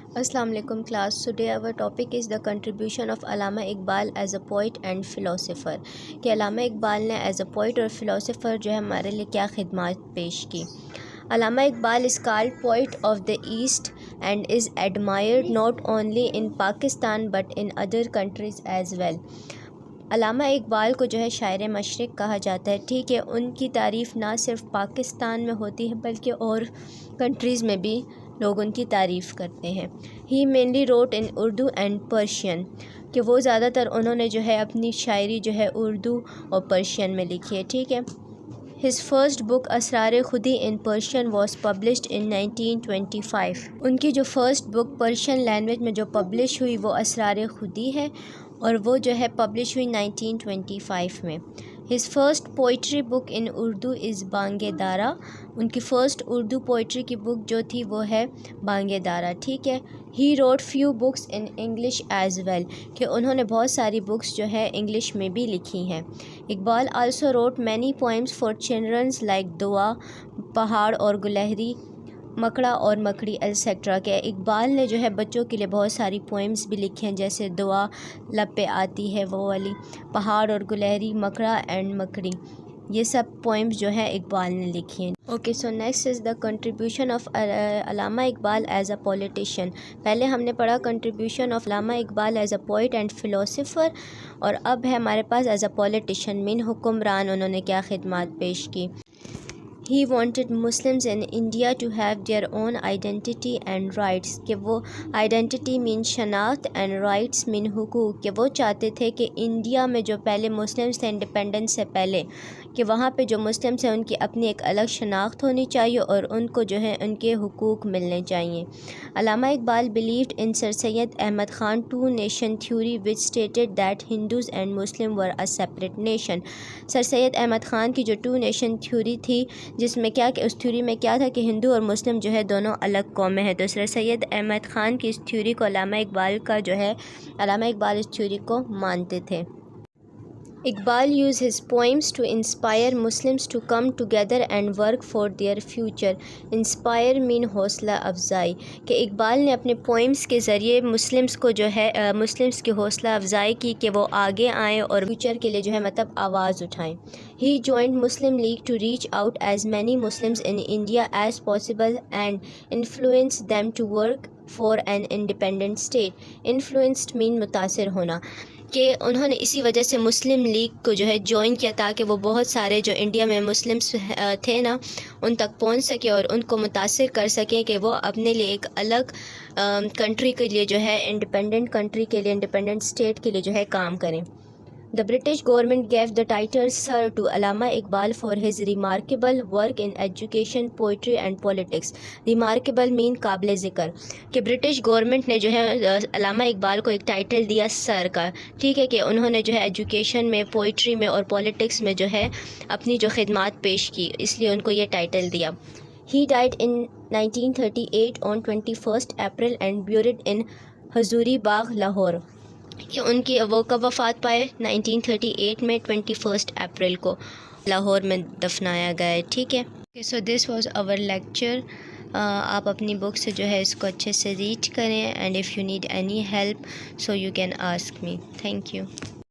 السلام علیکم class. Today our topic is the contribution of Allama Iqbal as a poet and philosopher. کہ علامہ اقبال نے as a poet اور philosopher جو ہے ہمارے لیے کیا خدمات پیش کی. علامہ Iqbal is called poet of the East and is admired not only in Pakistan but in other countries as well. علامہ اقبال کو جو ہے شاعر مشرق کہا جاتا ہے. ٹھیک ہے, ان کی تعریف نہ صرف پاکستان میں ہوتی ہے بلکہ اور کنٹریز میں بھی لوگ ان کی تعریف کرتے ہیں. ہی mainly root in Urdu and Persian, کہ وہ زیادہ تر انہوں نے جو ہے اپنی شاعری جو ہے اردو اور پرشین میں لکھی ہے. ٹھیک ہے. ہز فرسٹ بک اسرار خودی ان پرشین واز پبلشڈ ان 1925. ان کی جو فرسٹ بک پرشین لینگویج میں جو پبلش ہوئی وہ اسرار خودی ہے, اور وہ جو ہے پبلش ہوئی 1925 میں. ہز فرسٹ پوئٹری بک ان اردو از بانگ دارا. ان کی فرسٹ اردو پوئٹری کی بک جو تھی وہ ہے بانگ دارا. ٹھیک ہے. He wrote few books in English as well, کہ انہوں نے بہت ساری بکس جو ہے انگلش میں بھی لکھی ہیں. Iqbal also wrote many poems for childrens like دعا, پہاڑ اور گلہری, مکڑا اور مکڑی ایٹسیٹرا. کہ اقبال نے جو ہے بچوں کے لیے بہت ساری پوئمس بھی لکھی ہیں, جیسے دعا لب پہ آتی ہے وہ والی, پہاڑ اور گلہری, مکڑا اینڈ مکڑی, یہ سب پوئمس جو ہے اقبال نے لکھی ہیں. Okay, so next is the contribution of Allama Iqbal as a politician. پہلے ہم نے پڑھا contribution of Allama Iqbal as a poet and philosopher, اور اب ہے ہمارے پاس ایز اے پولیٹیشین, مین حکمران, انہوں نے کیا خدمات پیش کی. He wanted Muslims in India to have their own identity and rights. کہ وہ آئیڈینٹی مین شناخت اینڈ رائٹس مین حقوق, کہ وہ چاہتے تھے کہ انڈیا میں جو پہلے مسلمس تھے انڈیپینڈنس سے پہلے, کہ وہاں پہ جو مسلمس ہیں ان کی اپنی ایک الگ شناخت ہونی چاہیے اور ان کو جو ہے ان کے حقوق ملنے چاہیے. Allama Iqbal believed in Sir Syed Ahmad Khan two nation theory which stated that Hindus and Muslim were a separate nation. سر سید احمد خان کی جو ٹو نیشن تھیوری تھی, جس میں کیا کہ اس تھیوری میں کیا تھا کہ ہندو اور مسلم جو ہے دونوں الگ قومیں ہیں. تو سر سید احمد خان کی اس تھیوری کو علامہ اقبال کا جو ہے علامہ اقبال اس تھیوری کو مانتے تھے. Iqbal used his poems to inspire Muslims to come together and work for their future. Inspire mean حوصلہ افزائی, کہ اقبال نے اپنے پوئمس کے ذریعے مسلمس کو جو ہے مسلمس کی حوصلہ افزائی کی کہ وہ آگے آئیں اور فیوچر کے لیے جو ہے مطلب آواز اٹھائیں. He joined Muslim League to reach out as many Muslims in India as possible and influence them to work for an independent state. Influenced mean متاثر ہونا, کہ انہوں نے اسی وجہ سے مسلم لیگ کو جو ہے جوائن کیا تاکہ وہ بہت سارے جو انڈیا میں مسلمس تھے نا ان تک پہنچ سکے اور ان کو متاثر کر سکیں کہ وہ اپنے لیے ایک الگ کنٹری کے لیے جو ہے انڈیپینڈنٹ کنٹری کے لیے انڈیپینڈنٹ اسٹیٹ کے لیے جو ہے کام کریں. The British government gave the title Sir to Allama Iqbal for his remarkable work in education, poetry and politics. Remarkable mean قابل ذکر, کہ برٹش گورنمنٹ نے جو ہے علامہ اقبال کو ایک ٹائٹل دیا سر کا. ٹھیک ہے, کہ انہوں نے جو ہے ایجوکیشن میں, پوئٹری میں اور پولیٹکس میں جو ہے اپنی جو خدمات پیش کی, اس لیے ان کو یہ ٹائٹل دیا. He died in 1938 on 21st April and buried in حضوری باغ لاہور. کہ ان کی وہ کب وفات پائے 1938 میں 21 اپریل کو لاہور میں دفنایا گیا ہے. ٹھیک ہے. سو دس واز آور لیکچر. آپ اپنی بک سے جو ہے اس کو اچھے سے ریڈ کریں, and if you need any help so you can ask me. Thank you.